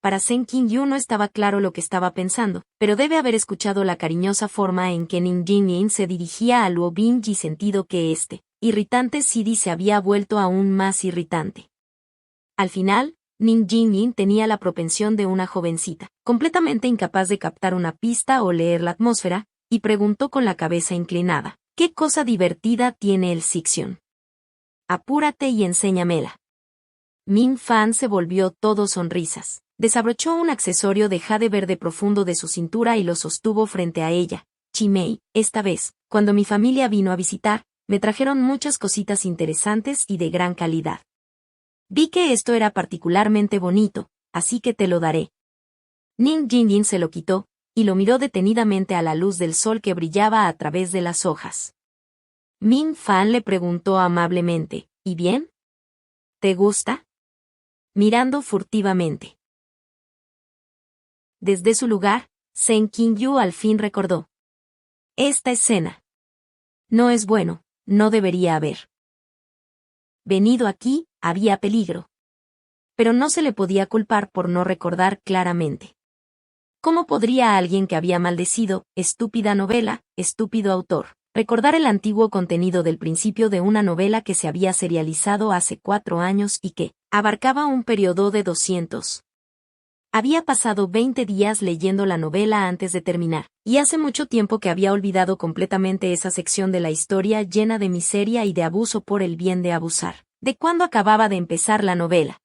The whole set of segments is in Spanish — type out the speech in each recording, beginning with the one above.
Para Shen Qingyu no estaba claro lo que estaba pensando, pero debe haber escuchado la cariñosa forma en que Ning Jinyin se dirigía a Luo Binge y sentido que irritante Sidi se había vuelto aún más irritante. Al final, Ning Jinyin tenía la propensión de una jovencita, completamente incapaz de captar una pista o leer la atmósfera, y preguntó con la cabeza inclinada, ¿qué cosa divertida tiene el Sixion? Apúrate y enséñamela. Min Fan se volvió todo sonrisas. Desabrochó un accesorio de jade verde profundo de su cintura y lo sostuvo frente a ella. Chimei, esta vez, cuando mi familia vino a visitar, me trajeron muchas cositas interesantes y de gran calidad. Vi que esto era particularmente bonito, así que te lo daré. Ning Jinyin se lo quitó, y lo miró detenidamente a la luz del sol que brillaba a través de las hojas. Min Fan le preguntó amablemente, ¿y bien? ¿Te gusta? Mirando furtivamente. Desde su lugar, Shen Qingyu al fin recordó. Esta escena. No es bueno, no debería haber venido aquí, había peligro. Pero no se le podía culpar por no recordar claramente. ¿Cómo podría alguien que había maldecido, estúpida novela, estúpido autor, recordar el antiguo contenido del principio de una novela que se había serializado hace 4 años y que abarcaba un periodo de 200? Había pasado 20 días leyendo la novela antes de terminar, y hace mucho tiempo que había olvidado completamente esa sección de la historia llena de miseria y de abuso por el bien de abusar, de cuando acababa de empezar la novela.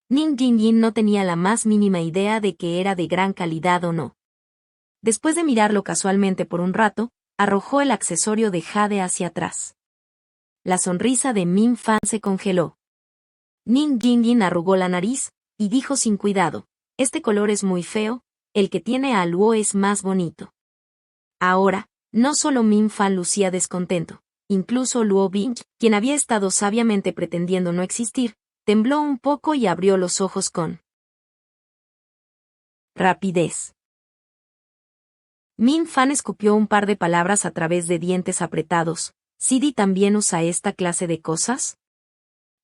Ning Jinyin no tenía la más mínima idea de que era de gran calidad o no. Después de mirarlo casualmente por un rato, arrojó el accesorio de jade hacia atrás. La sonrisa de Min Fan se congeló. Ning Jinyin arrugó la nariz, y dijo sin cuidado, este color es muy feo, el que tiene a Luo es más bonito. Ahora, no solo Min Fan lucía descontento, incluso Luo Binge, quien había estado sabiamente pretendiendo no existir, tembló un poco y abrió los ojos con rapidez. Min Fan escupió un par de palabras a través de dientes apretados. ¿Sidi también usa esta clase de cosas?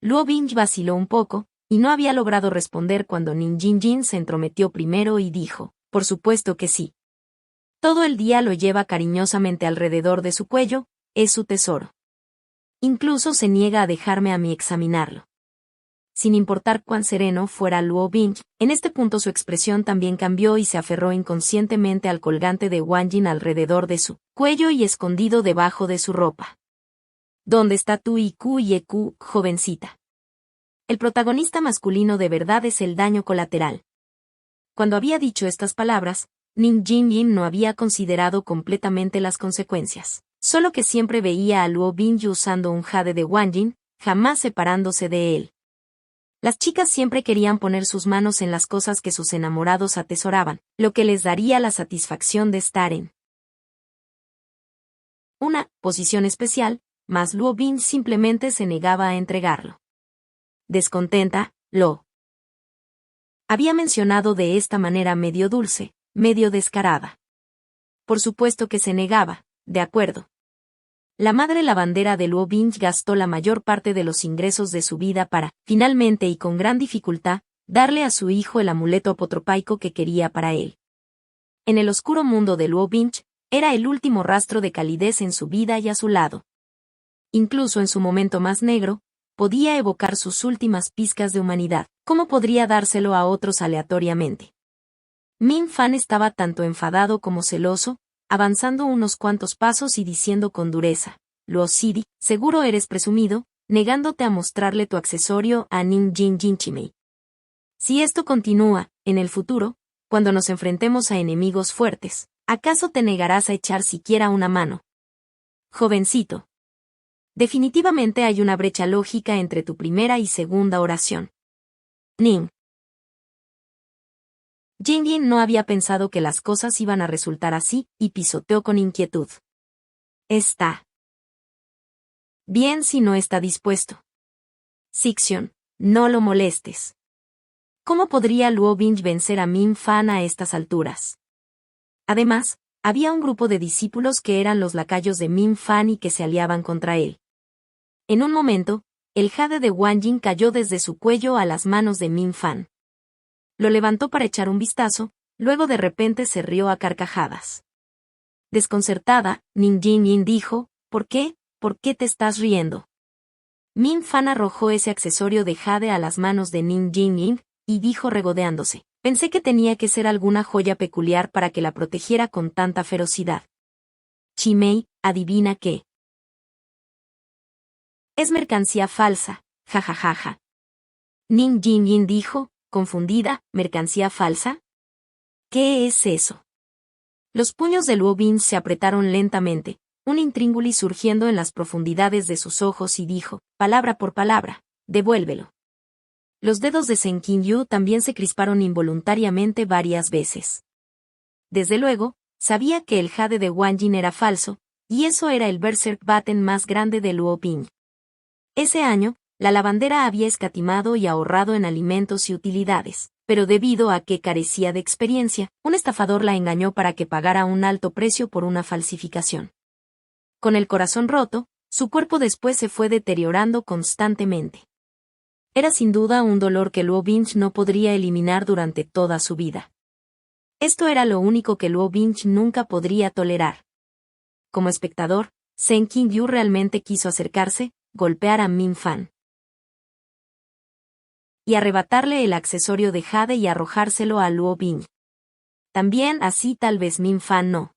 Luo Binge vaciló un poco, y no había logrado responder cuando Ning Jinyin se entrometió primero y dijo, por supuesto que sí. Todo el día lo lleva cariñosamente alrededor de su cuello, es su tesoro. Incluso se niega a dejarme a mí examinarlo. Sin importar cuán sereno fuera Luo Binge, en este punto su expresión también cambió y se aferró inconscientemente al colgante de Wanjin alrededor de su cuello y escondido debajo de su ropa. ¿Dónde está tu IQ y EQ, jovencita? El protagonista masculino de verdad es el daño colateral. Cuando había dicho estas palabras, Ning Jinyin no había considerado completamente las consecuencias, solo que siempre veía a Luo Binge usando un jade de Wanjin, jamás separándose de él. Las chicas siempre querían poner sus manos en las cosas que sus enamorados atesoraban, lo que les daría la satisfacción de estar en una posición especial, mas Luo Binge simplemente se negaba a entregarlo. Descontenta, lo había mencionado de esta manera medio dulce, medio descarada. Por supuesto que se negaba, de acuerdo. La madre lavandera de Luo Binge gastó la mayor parte de los ingresos de su vida para, finalmente y con gran dificultad, darle a su hijo el amuleto apotropaico que quería para él. En el oscuro mundo de Luo Binge, era el último rastro de calidez en su vida y a su lado. Incluso en su momento más negro, podía evocar sus últimas pizcas de humanidad. ¿Cómo podría dárselo a otros aleatoriamente? Min Fan estaba tanto enfadado como celoso, avanzando unos cuantos pasos y diciendo con dureza, Luo Sidi, seguro eres presumido, negándote a mostrarle tu accesorio a Ning Jinyin Chimei. Si esto continúa, en el futuro, cuando nos enfrentemos a enemigos fuertes, ¿acaso te negarás a echar siquiera una mano? Jovencito. Definitivamente hay una brecha lógica entre tu primera y segunda oración. Ning Jinyin no había pensado que las cosas iban a resultar así, y pisoteó con inquietud. Está bien si no está dispuesto. Sixion, no lo molestes. ¿Cómo podría Luo Binge vencer a Min Fan a estas alturas? Además, había un grupo de discípulos que eran los lacayos de Min Fan y que se aliaban contra él. En un momento, el jade de Wanjin cayó desde su cuello a las manos de Min Fan. Lo levantó para echar un vistazo, luego de repente se rió a carcajadas. Desconcertada, Ning Jin-yin dijo, ¿por qué? ¿Por qué te estás riendo? Min Fan arrojó ese accesorio de jade a las manos de Ning Jin-yin, y dijo regodeándose, pensé que tenía que ser alguna joya peculiar para que la protegiera con tanta ferocidad. Chimei, adivina qué. Es mercancía falsa, jajajaja. Ning Jin-yin dijo, confundida, ¿mercancía falsa? ¿Qué es eso? Los puños de Luo Bin se apretaron lentamente, un intríngulis surgiendo en las profundidades de sus ojos y dijo, palabra por palabra, devuélvelo. Los dedos de Sen Qingyu también se crisparon involuntariamente varias veces. Desde luego, sabía que el jade de Wang Jin era falso, y eso era el Berserk Baten más grande de Luo Bin. Ese año, la lavandera había escatimado y ahorrado en alimentos y utilidades, pero debido a que carecía de experiencia, un estafador la engañó para que pagara un alto precio por una falsificación. Con el corazón roto, su cuerpo después se fue deteriorando constantemente. Era sin duda un dolor que Luo Bin no podría eliminar durante toda su vida. Esto era lo único que Luo Bin nunca podría tolerar. Como espectador, Sen Qingyu realmente quiso acercarse, golpear a Min Fan y arrebatarle el accesorio de jade y arrojárselo a Luo Bin. También así tal vez Min Fan no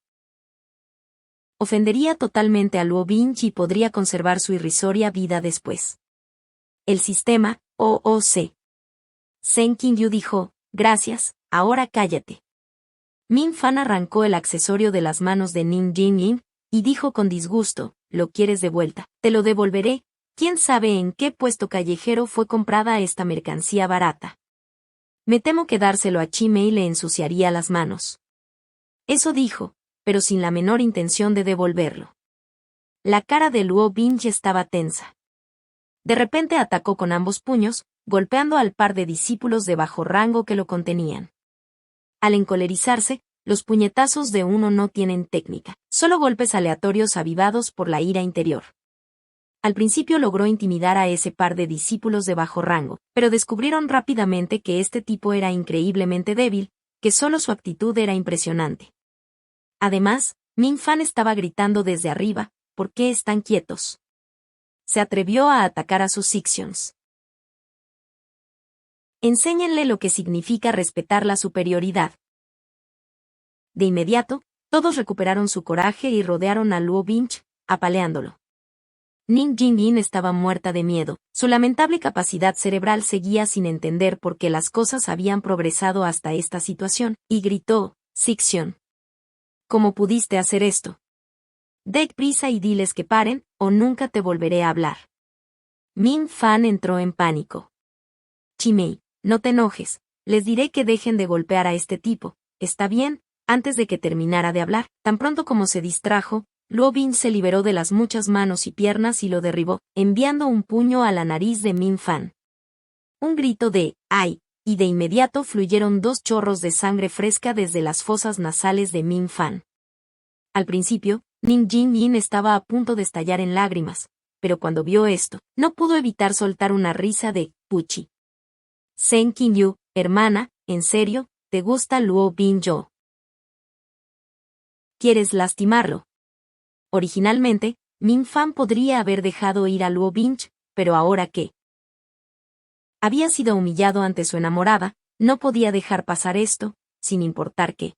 ofendería totalmente a Luo Bin y podría conservar su irrisoria vida después. El sistema, OOC. Sen Qingyu dijo, gracias, ahora cállate. Min Fan arrancó el accesorio de las manos de Ning Jin-yin, y dijo con disgusto, ¿lo quieres de vuelta? Te lo devolveré. ¿Quién sabe en qué puesto callejero fue comprada esta mercancía barata? Me temo que dárselo a Chimei le ensuciaría las manos. Eso dijo, pero sin la menor intención de devolverlo. La cara de Luo Bin estaba tensa. De repente atacó con ambos puños, golpeando al par de discípulos de bajo rango que lo contenían. Al encolerizarse, los puñetazos de uno no tienen técnica, solo golpes aleatorios avivados por la ira interior. Al principio logró intimidar a ese par de discípulos de bajo rango, pero descubrieron rápidamente que este tipo era increíblemente débil, que solo su actitud era impresionante. Además, Min Fan estaba gritando desde arriba, ¿por qué están quietos? Se atrevió a atacar a sus Sixions. Enséñenle lo que significa respetar la superioridad. De inmediato, todos recuperaron su coraje y rodearon a Luo Bin, apaleándolo. Ning Jin-yin estaba muerta de miedo, su lamentable capacidad cerebral seguía sin entender por qué las cosas habían progresado hasta esta situación, y gritó, Sixion. ¿Cómo pudiste hacer esto? Date prisa y diles que paren, o nunca te volveré a hablar. Min Fan entró en pánico. Chimei, no te enojes, les diré que dejen de golpear a este tipo, ¿está bien? Antes de que terminara de hablar, tan pronto como se distrajo, Luo Bin se liberó de las muchas manos y piernas y lo derribó, enviando un puño a la nariz de Min Fan. Un grito de ¡ay! Y de inmediato fluyeron 2 chorros de sangre fresca desde las fosas nasales de Min Fan. Al principio, Ning Jin-yin estaba a punto de estallar en lágrimas, pero cuando vio esto, no pudo evitar soltar una risa de puchi. Sen Qingyu, hermana, ¿en serio, te gusta Luo Bin yo? ¿Quieres lastimarlo? Originalmente, Min Fan podría haber dejado ir a Luo Bin, pero ahora ¿qué? Había sido humillado ante su enamorada, no podía dejar pasar esto, sin importar qué.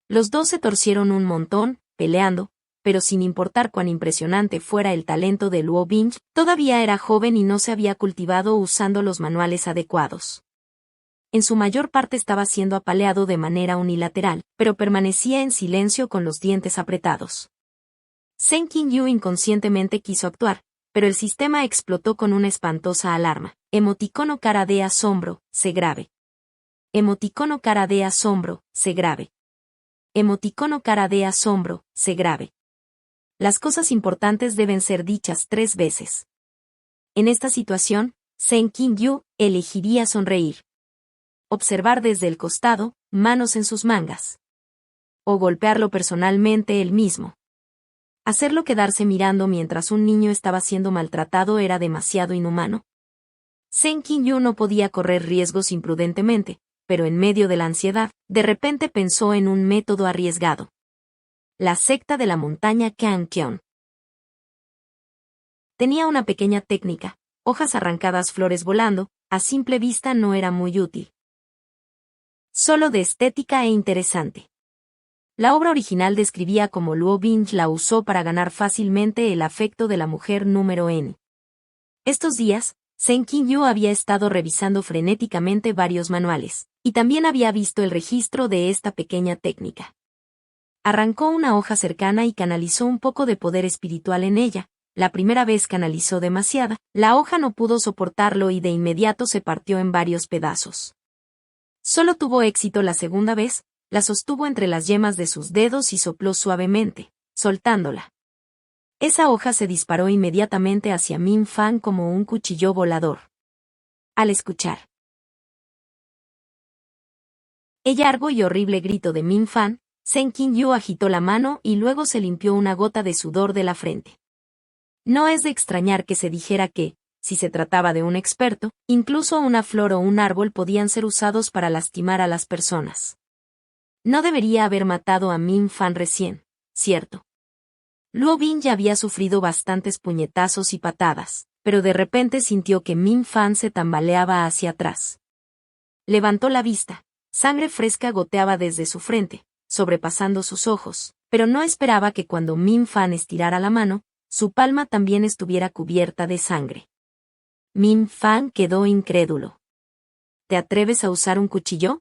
Los dos se torcieron un montón, peleando, pero sin importar cuán impresionante fuera el talento de Luo Bin, todavía era joven y no se había cultivado usando los manuales adecuados. En su mayor parte estaba siendo apaleado de manera unilateral, pero permanecía en silencio con los dientes apretados. Sen Qingyu inconscientemente quiso actuar, pero el sistema explotó con una espantosa alarma. Emoticono cara de asombro, se grave. Emoticono cara de asombro, se grave. Emoticono cara de asombro, se grave. Las cosas importantes deben ser dichas 3 veces. En esta situación, Sen Qingyu elegiría sonreír. Observar desde el costado, manos en sus mangas. O golpearlo personalmente él mismo. Hacerlo quedarse mirando mientras un niño estaba siendo maltratado era demasiado inhumano. Sen Qingyu no podía correr riesgos imprudentemente, pero en medio de la ansiedad, de repente pensó en un método arriesgado. La secta de la montaña Kangkyeon. Tenía una pequeña técnica, hojas arrancadas, flores volando, a simple vista no era muy útil. Solo de estética e interesante. La obra original describía cómo Luo Bing la usó para ganar fácilmente el afecto de la mujer número N. Estos días, Seng Qin-yu había estado revisando frenéticamente varios manuales, y también había visto el registro de esta pequeña técnica. Arrancó una hoja cercana y canalizó un poco de poder espiritual en ella. La primera vez canalizó demasiada, la hoja no pudo soportarlo y de inmediato se partió en varios pedazos. Solo tuvo éxito la segunda vez, la sostuvo entre las yemas de sus dedos y sopló suavemente, soltándola. Esa hoja se disparó inmediatamente hacia Min Fan como un cuchillo volador. Al escuchar el largo y horrible grito de Min Fan, Seng Qin-yu agitó la mano y luego se limpió una gota de sudor de la frente. No es de extrañar que se dijera que, si se trataba de un experto, incluso una flor o un árbol podían ser usados para lastimar a las personas. No debería haber matado a Min Fan recién, ¿cierto? Luo Bing ya había sufrido bastantes puñetazos y patadas, pero de repente sintió que Min Fan se tambaleaba hacia atrás. Levantó la vista, sangre fresca goteaba desde su frente, sobrepasando sus ojos, pero no esperaba que cuando Min Fan estirara la mano, su palma también estuviera cubierta de sangre. Min Fan quedó incrédulo. ¿Te atreves a usar un cuchillo?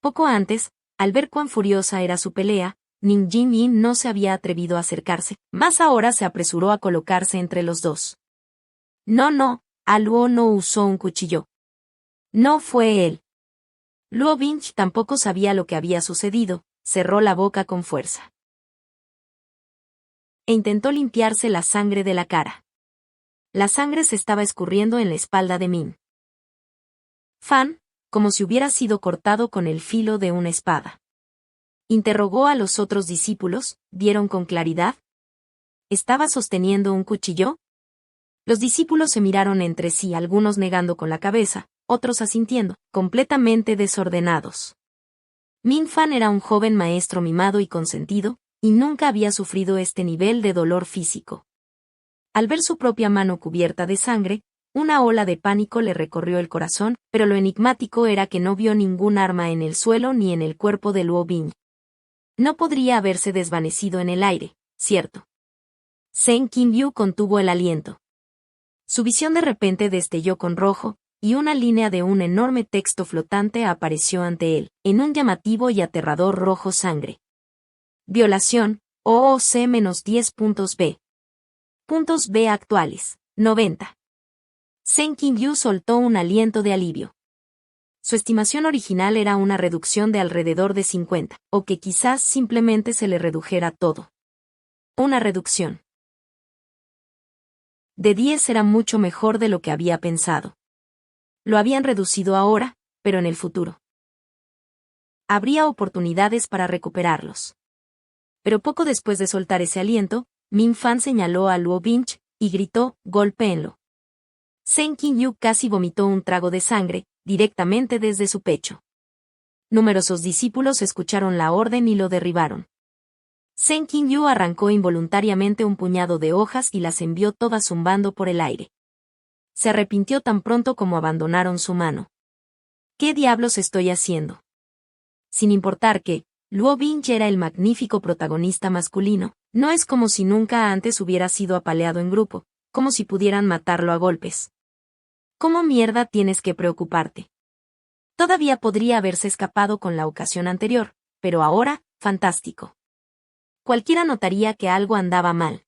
Poco antes, al ver cuán furiosa era su pelea, Ning Jin-yin no se había atrevido a acercarse, más ahora se apresuró a colocarse entre los dos. No, Luo no usó un cuchillo. No fue él. Luo Bing tampoco sabía lo que había sucedido, cerró la boca con fuerza. E intentó limpiarse la sangre de la cara. La sangre se estaba escurriendo en la espalda de Min Fan, como si hubiera sido cortado con el filo de una espada. Interrogó a los otros discípulos, ¿vieron con claridad? ¿Estaba sosteniendo un cuchillo? Los discípulos se miraron entre sí, algunos negando con la cabeza, otros asintiendo, completamente desordenados. Min Fan era un joven maestro mimado y consentido, y nunca había sufrido este nivel de dolor físico. Al ver su propia mano cubierta de sangre, una ola de pánico le recorrió el corazón, pero lo enigmático era que no vio ningún arma en el suelo ni en el cuerpo de Luo Bing. No podría haberse desvanecido en el aire, ¿cierto? Seng Qin-yu contuvo el aliento. Su visión de repente destelló con rojo, y una línea de un enorme texto flotante apareció ante él, en un llamativo y aterrador rojo sangre. Violación, OOC-10 puntos B. Puntos B actuales, 90. Seng Qin-yu soltó un aliento de alivio. Su estimación original era una reducción de alrededor de 50, o que quizás simplemente se le redujera todo. Una reducción de 10 era mucho mejor de lo que había pensado. Lo habían reducido ahora, pero en el futuro habría oportunidades para recuperarlos. Pero poco después de soltar ese aliento, Min Fan señaló a Luo Bing y gritó, golpéenlo. Seng Qin-yu casi vomitó un trago de sangre, directamente desde su pecho. Numerosos discípulos escucharon la orden y lo derribaron. Seng Qin-yu arrancó involuntariamente un puñado de hojas y las envió todas zumbando por el aire. Se arrepintió tan pronto como abandonaron su mano. ¿Qué diablos estoy haciendo? Sin importar que Luo Bing era el magnífico protagonista masculino, no es como si nunca antes hubiera sido apaleado en grupo, como si pudieran matarlo a golpes. ¿Cómo mierda tienes que preocuparte? Todavía podría haberse escapado con la ocasión anterior, pero ahora, fantástico. Cualquiera notaría que algo andaba mal.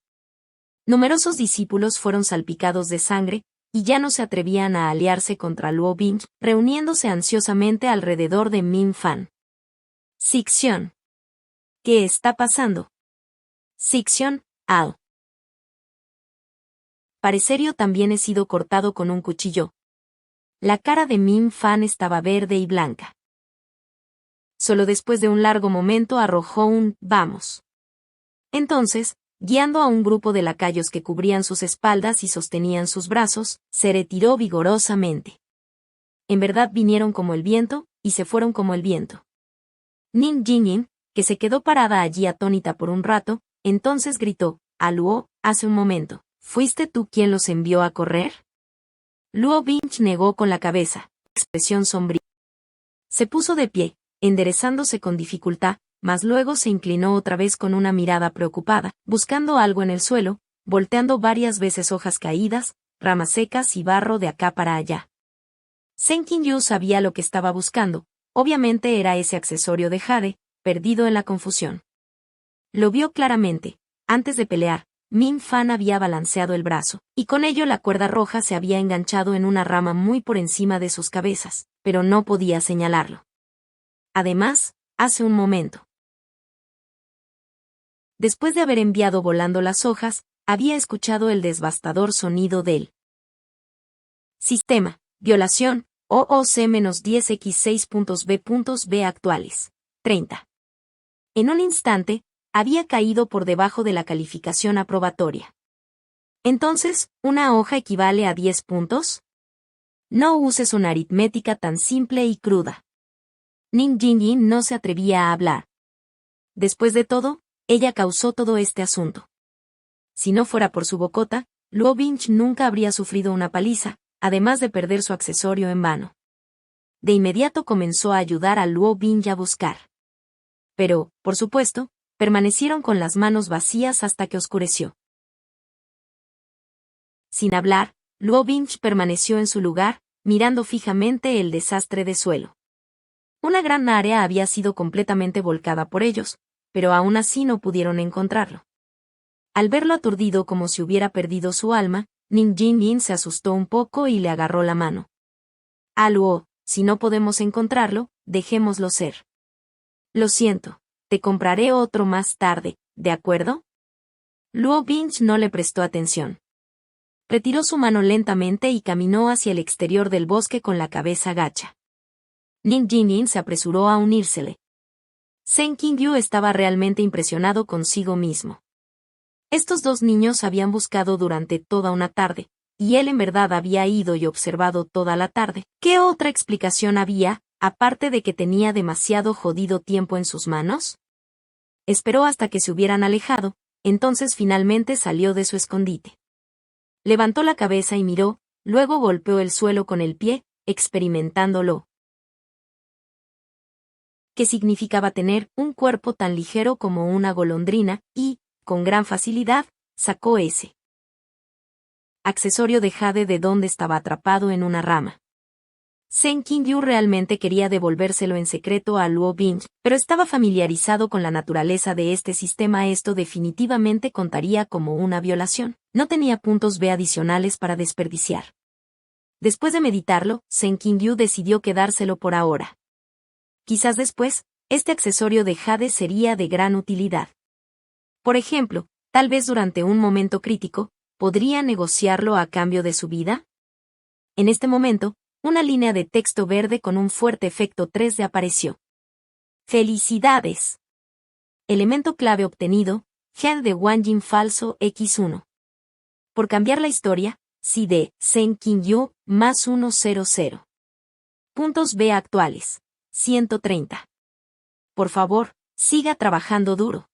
Numerosos discípulos fueron salpicados de sangre, y ya no se atrevían a aliarse contra Luo Bing, reuniéndose ansiosamente alrededor de Min Fan. Sección. ¿Qué está pasando? Sección, Al. Parecerio también he sido cortado con un cuchillo. La cara de Min Fan estaba verde y blanca. Solo después de un largo momento arrojó un «vamos». Entonces, guiando a un grupo de lacayos que cubrían sus espaldas y sostenían sus brazos, se retiró vigorosamente. En verdad vinieron como el viento, y se fueron como el viento. Ning Jinyin, que se quedó parada allí atónita por un rato, entonces gritó, a Luo, hace un momento, ¿fuiste tú quien los envió a correr? Luo Binch negó con la cabeza, expresión sombría. Se puso de pie, enderezándose con dificultad, mas luego se inclinó otra vez con una mirada preocupada, buscando algo en el suelo, volteando varias veces hojas caídas, ramas secas y barro de acá para allá. Zheng Qinyu sabía lo que estaba buscando, obviamente era ese accesorio de jade, perdido en la confusión. Lo vio claramente. Antes de pelear, Min Fan había balanceado el brazo, y con ello la cuerda roja se había enganchado en una rama muy por encima de sus cabezas, pero no podía señalarlo. Además, hace un momento. Después de haber enviado volando las hojas, había escuchado el devastador sonido del sistema, violación, OOC-10X6.B.B actuales, 30. En un instante, había caído por debajo de la calificación aprobatoria. Entonces, ¿una hoja equivale a 10 puntos? No uses una aritmética tan simple y cruda. Ning Jinyin no se atrevía a hablar. Después de todo, ella causó todo este asunto. Si no fuera por su bocota, Luo Binch nunca habría sufrido una paliza, además de perder su accesorio en vano. De inmediato comenzó a ayudar a Luo Binch a buscar. Pero, por supuesto, permanecieron con las manos vacías hasta que oscureció. Sin hablar, Luo Binch permaneció en su lugar, mirando fijamente el desastre de suelo. Una gran área había sido completamente volcada por ellos, pero aún así no pudieron encontrarlo. Al verlo aturdido como si hubiera perdido su alma, Ning Jinyin se asustó un poco y le agarró la mano. Luo, si no podemos encontrarlo, dejémoslo ser. Lo siento. Te compraré otro más tarde, ¿de acuerdo? Luo Binch no le prestó atención. Retiró su mano lentamente y caminó hacia el exterior del bosque con la cabeza gacha. Ning Jinyin se apresuró a unírsele. Zheng Qinyu estaba realmente impresionado consigo mismo. Estos dos niños habían buscado durante toda una tarde, y él en verdad había ido y observado toda la tarde. ¿Qué otra explicación había, aparte de que tenía demasiado jodido tiempo en sus manos? Esperó hasta que se hubieran alejado, entonces finalmente salió de su escondite. Levantó la cabeza y miró, luego golpeó el suelo con el pie, experimentándolo. ¿Qué significaba tener un cuerpo tan ligero como una golondrina? Y, con gran facilidad, sacó ese accesorio de jade de donde estaba atrapado en una rama. Zheng Qinyu realmente quería devolvérselo en secreto a Luo Binch, pero estaba familiarizado con la naturaleza de este sistema. Esto definitivamente contaría como una violación. No tenía puntos B adicionales para desperdiciar. Después de meditarlo, Zheng Qinyu decidió quedárselo por ahora. Quizás después, este accesorio de jade sería de gran utilidad. Por ejemplo, tal vez durante un momento crítico, ¿podría negociarlo a cambio de su vida? En este momento, una línea de texto verde con un fuerte efecto 3D apareció. ¡Felicidades! Elemento clave obtenido, Head de Wanjin falso X1. Por cambiar la historia, Si de Zheng Qinyu, más 100. Puntos B actuales, 130. Por favor, siga trabajando duro.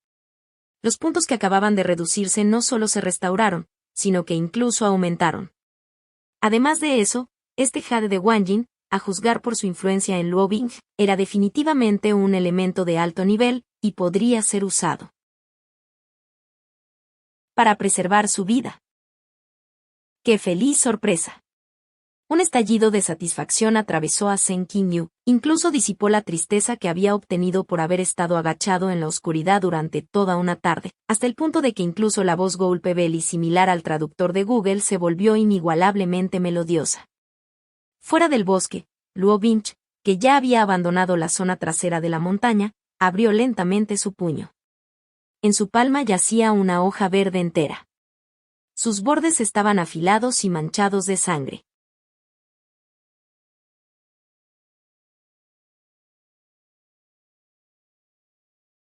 Los puntos que acababan de reducirse no solo se restauraron, sino que incluso aumentaron. Además de eso, este jade de Wanjin, a juzgar por su influencia en Luo Binch, era definitivamente un elemento de alto nivel, y podría ser usado para preservar su vida. ¡Qué feliz sorpresa! Un estallido de satisfacción atravesó a Zheng Qinyu, incluso disipó la tristeza que había obtenido por haber estado agachado en la oscuridad durante toda una tarde, hasta el punto de que incluso la voz Goulpebeli similar al traductor de Google se volvió inigualablemente melodiosa. Fuera del bosque, Luo Binch, que ya había abandonado la zona trasera de la montaña, abrió lentamente su puño. En su palma yacía una hoja verde entera. Sus bordes estaban afilados y manchados de sangre.